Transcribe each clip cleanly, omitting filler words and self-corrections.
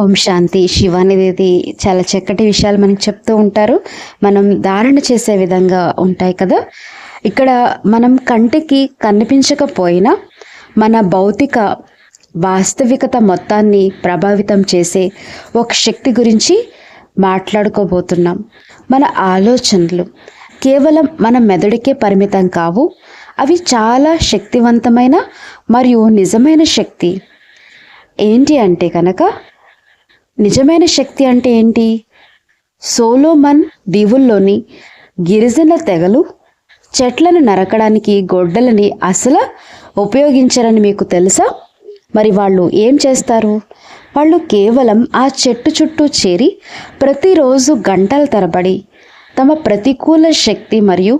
ఓం శాంతి. శివానిది చాలా చక్కటి విషయాలు మనకి చెప్తూ ఉంటారు. మనం ధారణ చేసే విధంగా ఉంటాయి కదా. ఇక్కడ మనం కంటికి కనిపించకపోయినా మన భౌతిక వాస్తవికత మొత్తాన్ని ప్రభావితం చేసే ఒక శక్తి గురించి మాట్లాడుకోబోతున్నాం. మన ఆలోచనలు కేవలం మన మెదడుకే పరిమితం కావు. అవి చాలా శక్తివంతమైన మరియు నిజమైన శక్తి. ఏంటి అంటే కనుక, నిజమైన శక్తి అంటే ఏంటి? సోలోమన్ దీవుల్లోని గిరిజన తెగలు చెట్లను నరకడానికి గొడ్డలని అసలు ఉపయోగించరని మీకు తెలుసా? మరి వాళ్ళు ఏం చేస్తారు? వాళ్ళు కేవలం ఆ చెట్టు చుట్టూ చేరి ప్రతిరోజు గంటల తరబడి తమ ప్రతికూల శక్తి మరియు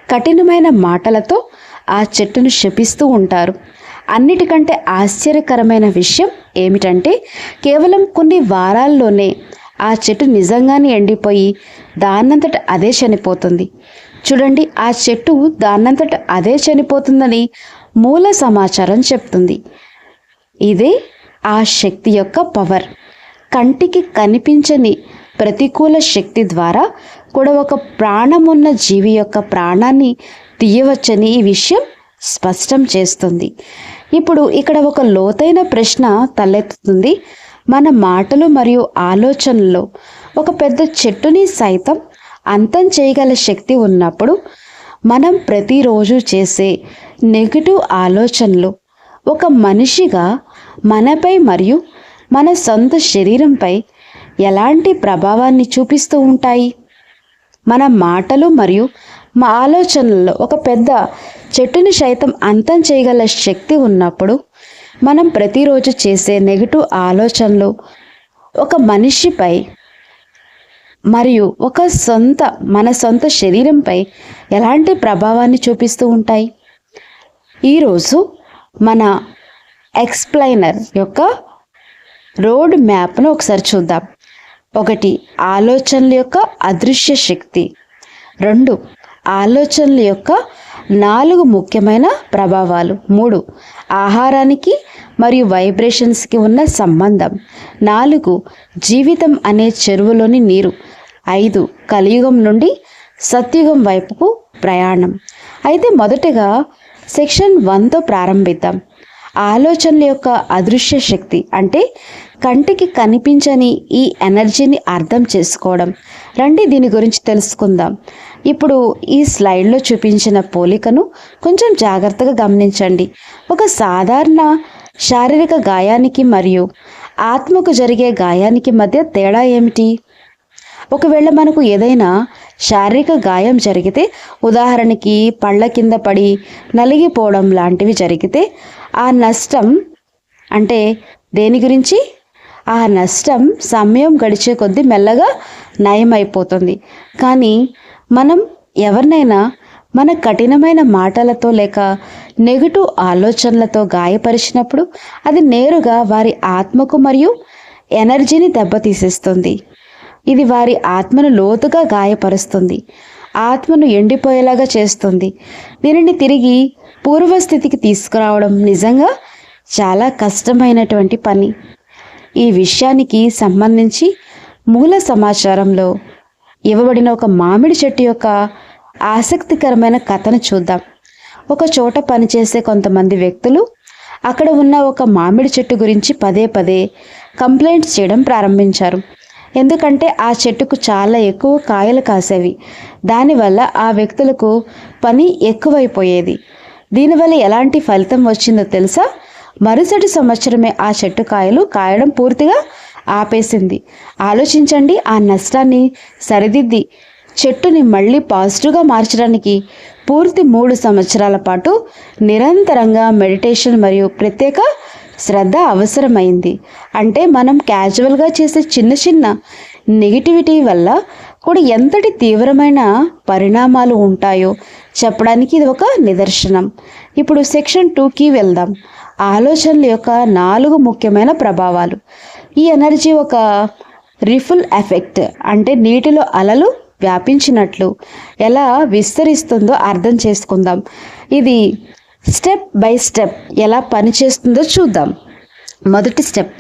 కఠినమైన మాటలతో ఆ చెట్టును శపిస్తూ ఉంటారు. అన్నిటికంటే ఆశ్చర్యకరమైన విషయం ఏమిటంటే, కేవలం కొన్ని వారాల్లోనే ఆ చెట్టు నిజంగానే ఎండిపోయి దానంతట అదే చనిపోతుంది. చూడండి, ఆ చెట్టు దానంతట అదే చనిపోతుందని మూల సమాచారం చెప్తుంది. ఇదే ఆ శక్తి యొక్క పవర్. కంటికి కనిపించని ప్రతికూల శక్తి ద్వారా కూడా ఒక ప్రాణమున్న జీవి యొక్క ప్రాణాన్ని తీయవచ్చని ఈ విషయం స్పష్టం చేస్తుంది. ఇప్పుడు ఇక్కడ ఒక లోతైన ప్రశ్న తలెత్తుతుంది. మన మాటలు మరియు ఆలోచనల్లో ఒక పెద్ద చెట్టుని సైతం అంతం చేయగల శక్తి ఉన్నప్పుడు, మనం ప్రతిరోజు చేసే నెగిటివ్ ఆలోచనలు ఒక మనిషిగా మనపై మరియు మన సొంత శరీరంపై ఎలాంటి ప్రభావాన్ని చూపిస్తూ ఉంటాయి? మన మాటలు మరియు మా ఆలోచనల్లో ఒక పెద్ద చెట్టుని సైతం అంతం చేయగల శక్తి ఉన్నప్పుడు, మనం ప్రతిరోజు చేసే నెగిటివ్ ఆలోచనలు ఒక మనిషిపై మరియు మన సొంత శరీరంపై ఎలాంటి ప్రభావాన్ని చూపిస్తూ ఉంటాయి? ఈరోజు మన ఎక్స్ప్లెయినర్ యొక్క రోడ్ మ్యాప్ను ఒకసారి చూద్దాం. 1. ఆలోచనల యొక్క అదృశ్య శక్తి. 2. ఆలోచనల యొక్క 4 ముఖ్యమైన ప్రభావాలు. 3. ఆహారానికి మరియు వైబ్రేషన్స్కి ఉన్న సంబంధం. 4. జీవితం అనే చెరువులోని నీరు. 5. కలియుగం నుండి సత్యుగం వైపుకు ప్రయాణం. అయితే మొదటగా సెక్షన్ 1తో ప్రారంభిద్దాం. ఆలోచనల యొక్క అదృశ్య శక్తి అంటే కంటికి కనిపించని ఈ ఎనర్జీని అర్థం చేసుకోవడం. రండి దీని గురించి తెలుసుకుందాం. ఇప్పుడు ఈ స్లైడ్లో చూపించిన పోలికను కొంచెం జాగ్రత్తగా గమనించండి. ఒక సాధారణ శారీరక గాయానికి మరియు ఆత్మకు జరిగే గాయానికి మధ్య తేడా ఏమిటి? ఒకవేళ మనకు ఏదైనా శారీరక గాయం జరిగితే, ఉదాహరణకి పళ్ళ కింద పడి నలిగిపోవడం లాంటివి జరిగితే, ఆ నష్టం అంటే దేని గురించి? ఆ నష్టం సమయం గడిచే కొద్దీ మెల్లగా నయమైపోతుంది. కానీ మనం ఎవరినైనా మన కఠినమైన మాటలతో లేక నెగిటివ్ ఆలోచనలతో గాయపరిచినప్పుడు, అది నేరుగా వారి ఆత్మకు మరియు ఎనర్జీని దెబ్బతీసేస్తుంది. ఇది వారి ఆత్మను లోతుగా గాయపరుస్తుంది, ఆత్మను ఎండిపోయేలాగా చేస్తుంది. దీనిని తిరిగి పూర్వస్థితికి తీసుకురావడం నిజంగా చాలా కష్టమైనటువంటి పని. ఈ విషయానికి సంబంధించి మూల సమాచారంలో ఇవ్వబడిన ఒక మామిడి చెట్టు యొక్క ఆసక్తికరమైన కథను చూద్దాం. ఒక చోట పనిచేసే కొంతమంది వ్యక్తులు అక్కడ ఉన్న ఒక మామిడి చెట్టు గురించి పదే పదే కంప్లైంట్స్ చేయడం ప్రారంభించారు. ఎందుకంటే ఆ చెట్టుకు చాలా ఎక్కువ కాయలు కాసేవి. దానివల్ల ఆ వ్యక్తులకు పని ఎక్కువైపోయేది. దీనివల్ల ఎలాంటి ఫలితం వచ్చిందో తెలుసా? మరుసటి సంవత్సరమే ఆ చెట్టు కాయలు కాయడం పూర్తిగా ఆపేసింది. ఆలోచించండి, ఆ నష్టాన్ని సరిదిద్ది చెట్టుని మళ్ళీ పాజిటివ్గా మార్చడానికి పూర్తి 3 సంవత్సరాల పాటు నిరంతరంగా మెడిటేషన్ మరియు ప్రత్యేక శ్రద్ధ అవసరమైంది. అంటే మనం క్యాజువల్గా చేసే చిన్న చిన్న నెగిటివిటీ వల్ల కూడా ఎంతటి తీవ్రమైన పరిణామాలు ఉంటాయో చెప్పడానికి ఇది ఒక నిదర్శనం. ఇప్పుడు సెక్షన్ 2కి వెళ్దాం. ఆలోచనల యొక్క 4 ముఖ్యమైన ప్రభావాలు. ఈ ఎనర్జీ ఒక రిఫుల్ ఎఫెక్ట్ అంటే నీటిలో అలలు వ్యాపించినట్లు ఎలా విస్తరిస్తుందో అర్థం చేసుకుందాం. ఇది స్టెప్ బై స్టెప్ ఎలా పనిచేస్తుందో చూద్దాం. మొదటి స్టెప్,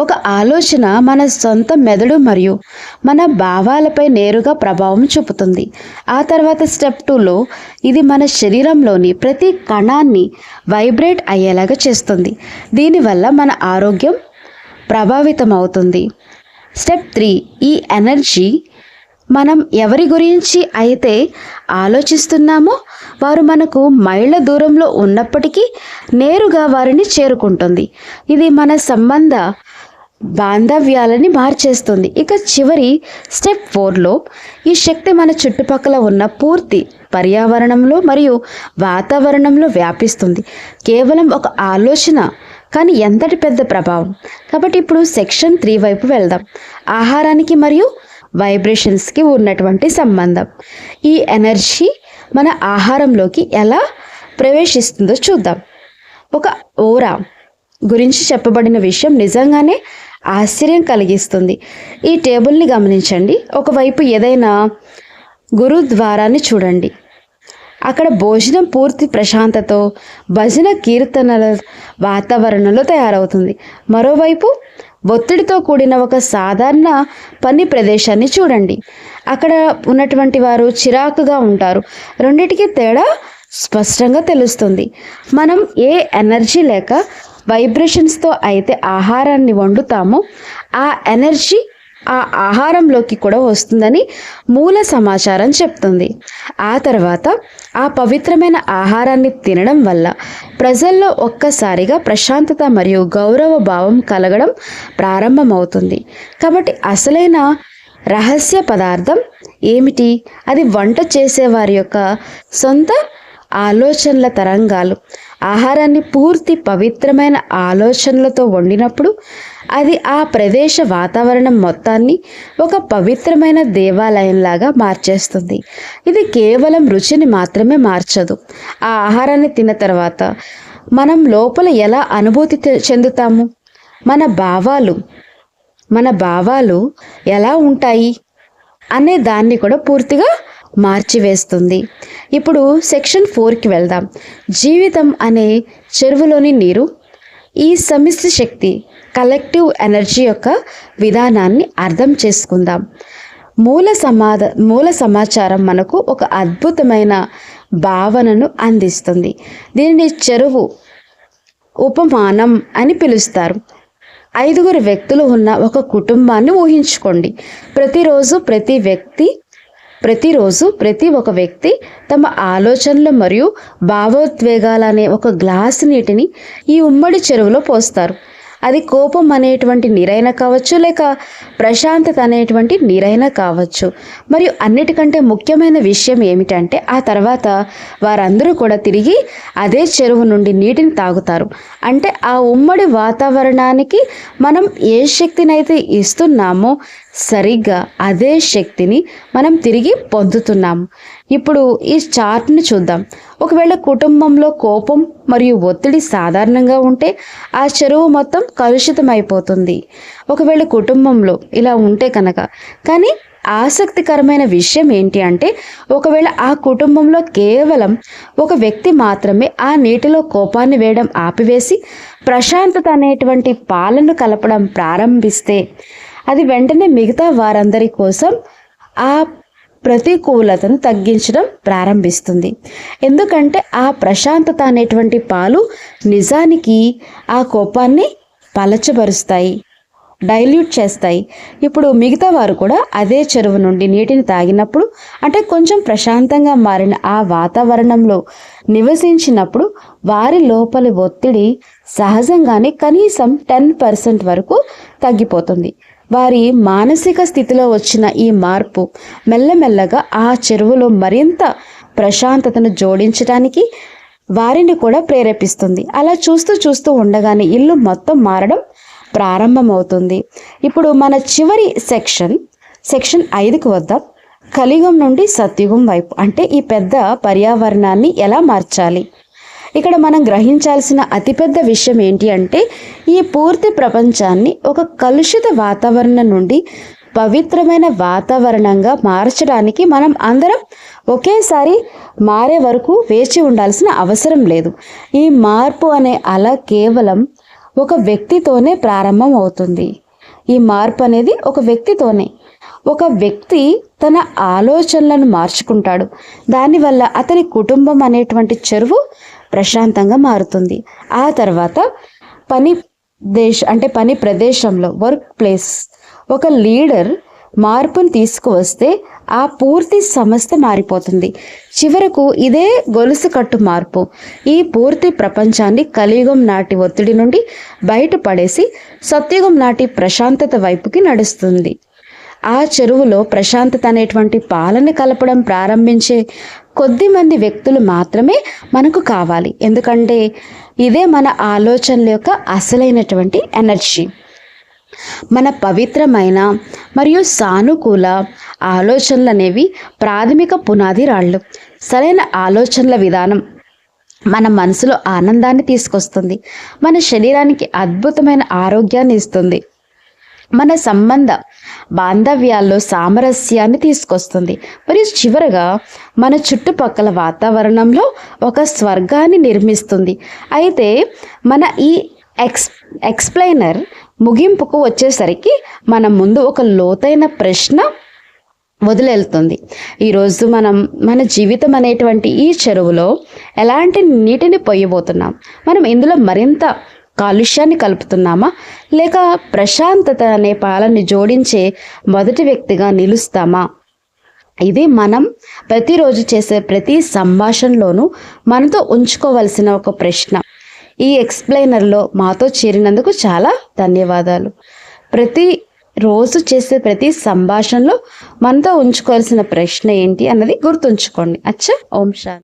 ఒక ఆలోచన మన సొంత మెదడు మరియు మన భావాలపై నేరుగా ప్రభావం చూపుతుంది. ఆ తర్వాత స్టెప్ 2లో ఇది మన శరీరంలోని ప్రతి కణాన్ని వైబ్రేట్ అయ్యేలాగా చేస్తుంది. దీనివల్ల మన ఆరోగ్యం ప్రభావితం అవుతుంది. స్టెప్ 3, ఈ ఎనర్జీ మనం ఎవరి గురించి అయితే ఆలోచిస్తున్నామో వారు మనకు మైళ్ళ దూరంలో ఉన్నప్పటికీ నేరుగా వారిని చేరుకుంటుంది. ఇది మన సంబంధ బాంధవ్యాలని మార్చేస్తుంది. ఇక చివరి స్టెప్ 4లో ఈ శక్తి మన చుట్టుపక్కల ఉన్న పూర్తి పర్యావరణంలో మరియు వాతావరణంలో వ్యాపిస్తుంది. కేవలం ఒక ఆలోచన, కానీ ఎంతటి పెద్ద ప్రభావం. కాబట్టి ఇప్పుడు సెక్షన్ 3 వైపు వెళ్దాం. ఆహారానికి మరియు వైబ్రేషన్స్కి ఉన్నటువంటి సంబంధం. ఈ ఎనర్జీ మన ఆహారంలోకి ఎలా ప్రవేశిస్తుందో చూద్దాం. ఒక ఓరా గురించి చెప్పబడిన విషయం నిజంగానే ఆశ్చర్యం కలిగిస్తుంది. ఈ టేబుల్ని గమనించండి. ఒకవైపు ఏదైనా గురుద్వారాన్ని చూడండి. అక్కడ భోజనం పూర్తి ప్రశాంతతో భజన కీర్తనల వాతావరణంలో తయారవుతుంది. మరోవైపు ఒత్తిడితో కూడిన ఒక సాధారణ పని ప్రదేశాన్ని చూడండి. అక్కడ ఉన్నటువంటి వారు చిరాకుగా ఉంటారు. రెండిటికి తేడా స్పష్టంగా తెలుస్తుంది. మనం ఏ ఎనర్జీ లేక వైబ్రేషన్స్తో అయితే ఆహారాన్ని వండుతామో ఆ ఎనర్జీ ఆ ఆహారంలోకి కూడా వస్తుందని మూల సమాచారం చెప్తుంది. ఆ తర్వాత ఆ పవిత్రమైన ఆహారాన్ని తినడం వల్ల ప్రజల్లో ఒక్కసారిగా ప్రశాంతత మరియు గౌరవ భావం కలగడం ప్రారంభమవుతుంది. కాబట్టి అసలైన రహస్య పదార్థం ఏమిటి? అది వంట చేసేవారి యొక్క సొంత ఆలోచనల తరంగాలు. ఆహారాన్ని పూర్తి పవిత్రమైన ఆలోచనలతో వండినప్పుడు అది ఆ ప్రదేశ వాతావరణం మొత్తాన్ని ఒక పవిత్రమైన దేవాలయంలాగా మార్చేస్తుంది. ఇది కేవలం రుచిని మాత్రమే మార్చదు. ఆ ఆహారాన్ని తిన్న తర్వాత మనం లోపల ఎలా అనుభూతి చెందుతాము, మన భావాలు ఎలా ఉంటాయి అనే దాన్ని కూడా పూర్తిగా మార్చివేస్తుంది. ఇప్పుడు సెక్షన్ 4కి వెళ్దాం. జీవితం అనే చెరువులోని నీరు. ఈ సమిష్టి శక్తి కలెక్టివ్ ఎనర్జీ యొక్క విధానాన్ని అర్థం చేసుకుందాం. మూల సమాచారం మనకు ఒక అద్భుతమైన భావనను అందిస్తుంది. దీనిని చెరువు ఉపమానం అని పిలుస్తారు. 5 వ్యక్తులు ఉన్న ఒక కుటుంబాన్ని ఊహించుకోండి. ప్రతిరోజు ప్రతి ఒక వ్యక్తి తమ ఆలోచనలు మరియు భావోద్వేగాలనే ఒక గ్లాసు నీటిని ఈ ఉమ్మడి చెరువులో పోస్తారు. అది కోపం అనేటువంటి నీరైనా కావచ్చు, లేక ప్రశాంతత అనేటువంటి నీరైనా కావచ్చు. మరియు అన్నిటికంటే ముఖ్యమైన విషయం ఏమిటంటే ఆ తర్వాత వారందరూ కూడా తిరిగి అదే చెరువు నుండి నీటిని తాగుతారు. అంటే ఆ ఉమ్మడి వాతావరణానికి మనం ఏ శక్తినైతే ఇస్తున్నామో సరిగ్గా అదే శక్తిని మనం తిరిగి పొందుతున్నాము. ఇప్పుడు ఈ చార్ట్ని చూద్దాం. ఒకవేళ కుటుంబంలో కోపం మరియు ఒత్తిడి సాధారణంగా ఉంటే ఆ చెరువు మొత్తం కలుషితమైపోతుంది. ఒకవేళ కుటుంబంలో ఇలా ఉంటే కనుక, కానీ ఆసక్తికరమైన విషయం ఏంటి అంటే ఒకవేళ ఆ కుటుంబంలో కేవలం ఒక వ్యక్తి మాత్రమే ఆ నీటిలో కోపాన్ని వేయడం ఆపివేసి ప్రశాంతత అనేటువంటి పాలను కలపడం ప్రారంభిస్తే అది వెంటనే మిగతా వారందరి కోసం ఆ ప్రతికూలతను తగ్గించడం ప్రారంభిస్తుంది. ఎందుకంటే ఆ ప్రశాంతత అనేటువంటి పాలు నిజానికి ఆ కోపాన్ని పలచబరుస్తాయి, డైల్యూట్ చేస్తాయి. ఇప్పుడు మిగతా వారు కూడా అదే చెరువు నుండి నీటిని తాగినప్పుడు, అంటే కొంచెం ప్రశాంతంగా మారిన ఆ వాతావరణంలో నివసించినప్పుడు వారి లోపలి ఒత్తిడి సహజంగానే కనీసం 10% వరకు తగ్గిపోతుంది. వారి మానసిక స్థితిలో వచ్చిన ఈ మార్పు మెల్లమెల్లగా ఆ చెరువులో మరింత ప్రశాంతతను జోడించడానికి వారిని కూడా ప్రేరేపిస్తుంది. అలా చూస్తూ ఉండగానే ఇల్లు మొత్తం మారడం ప్రారంభమవుతుంది. ఇప్పుడు మన చివరి సెక్షన్ 5కి వద్దాం. కలియుగం నుండి సత్యుగం వైపు, అంటే ఈ పెద్ద పర్యావరణాన్ని ఎలా మార్చాలి. ఇక్కడ మనం గ్రహించాల్సిన అతిపెద్ద విషయం ఏంటి అంటే ఈ పూర్తి ప్రపంచాన్ని ఒక కలుషిత వాతావరణం నుండి పవిత్రమైన వాతావరణంగా మార్చడానికి మనం అందరం ఒకేసారి మారే వరకు వేచి ఉండాల్సిన అవసరం లేదు. ఈ మార్పు అనే అల కేవలం ఒక వ్యక్తితోనే ప్రారంభం అవుతుంది. ఈ మార్పు అనేది ఒక వ్యక్తితోనే. ఒక వ్యక్తి తన ఆలోచనలను మార్చుకుంటాడు. దానివల్ల అతని కుటుంబం అనేటువంటి చెరువు ప్రశాంతంగా మారుతుంది. ఆ తర్వాత పని ప్రదేశంలో వర్క్ ప్లేస్ ఒక లీడర్ మార్పును తీసుకువస్తే ఆ పూర్తి సంస్థ మారిపోతుంది. చివరకు ఇదే గొలుసు కట్టు మార్పు ఈ పూర్తి ప్రపంచాన్ని కలియుగం నాటి ఒత్తిడి నుండి బయటపడేసి సత్యుగం నాటి ప్రశాంతత వైపుకి నడుస్తుంది. ఆ చెరువులో ప్రశాంతత అనేటువంటి పాలను కలపడం ప్రారంభించే కొద్ది మంది వ్యక్తులు మాత్రమే మనకు కావాలి. ఎందుకంటే ఇదే మన ఆలోచనల యొక్క అసలైనటువంటి ఎనర్జీ. మన పవిత్రమైన మరియు సానుకూల ఆలోచనలు అనేవి ప్రాథమిక పునాది రాళ్ళు. సరైన ఆలోచనల విధానం మన మనసులో ఆనందాన్ని తీసుకొస్తుంది. మన శరీరానికి అద్భుతమైన ఆరోగ్యాన్ని ఇస్తుంది. మన సంబంధ బాంధవ్యాల్లో సామరస్యాన్ని తీసుకొస్తుంది. మరియు చివరగా మన చుట్టుపక్కల వాతావరణంలో ఒక స్వర్గాన్ని నిర్మిస్తుంది. అయితే మన ఈ ఎక్స్ప్లెయినర్ ముగింపుకు వచ్చేసరికి మన ముందు ఒక లోతైన ప్రశ్న వదిలేళ్తుంది. ఈరోజు మన జీవితం అనేటువంటి ఈ చెరువులో ఎలాంటి నీటిని పొయ్యబోతున్నాం? మనం ఇందులో మరింత కాలుష్యాన్ని కలుపుతున్నామా, లేక ప్రశాంతత అనే పాలని జోడించే మొదటి వ్యక్తిగా నిలుస్తామా? ఇది మనం ప్రతిరోజు చేసే ప్రతి సంభాషణలోనూ మనతో ఉంచుకోవలసిన ఒక ప్రశ్న. ఈ ఎక్స్ప్లెయినర్లో మాతో చేరినందుకు చాలా ధన్యవాదాలు. ప్రతిరోజు చేసే ప్రతి సంభాషణలో మనతో ఉంచుకోవాల్సిన ప్రశ్న ఏంటి అన్నది గుర్తుంచుకోండి. అచ్చా. ఓం శాంతి.